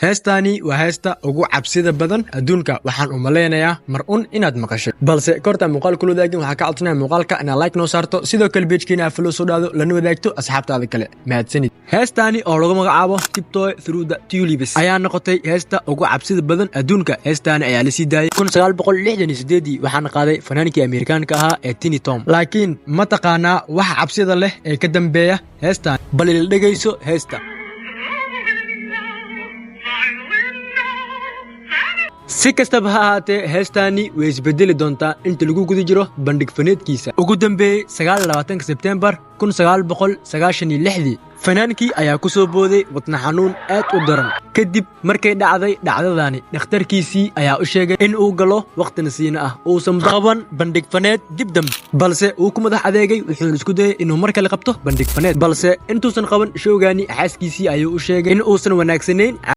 heestaani waa heesta ugu cabsida badan adduunka waxaan u maleynayaa mar inaad maqashay balse korta muuqaalka loo wadaagin waxa ka codsanaya muuqaalka inaad like noo saarto sidoo kale page-keena follow soo dhaado lana wadaagto asxaabtaada kale mahadsanid heestaani oo lagu magacaabo Tiptoe Through the Tulips ayaa noqotay heesta ugu cabsida badan adduunka heestaani ayaa la sii daayay 1968 waxaana qaaday fanaankii Ameerikaanka ahaa ee Tiny Tom laakiin ma taqaanaa waxa cabsida leh ee ka dambeeya heestaan bal ila dhageyso heesta si kastaba ha ahaatee heestaani way isbedeli doontaa inta lagu guda jiro bandhig faneedkiisa ugu dambeeyay 29 Sebtembar 1996 fanaankii ayaa ku soo booday wadna xanuun aad u daran kadib markay dhacday dhacdadaani dhakhtarkiisii ayaa u sheegay in uu galo waqti nasiina ah uusan qaban bandhig faneed dib dambe balse uu ku madax adeegay wuxuu isku dayay inuu mar kale qabto bandhig faneed balse intuusan qaban showgaani xaaskiisii ayuu u sheegay in uusan wanaagsanayn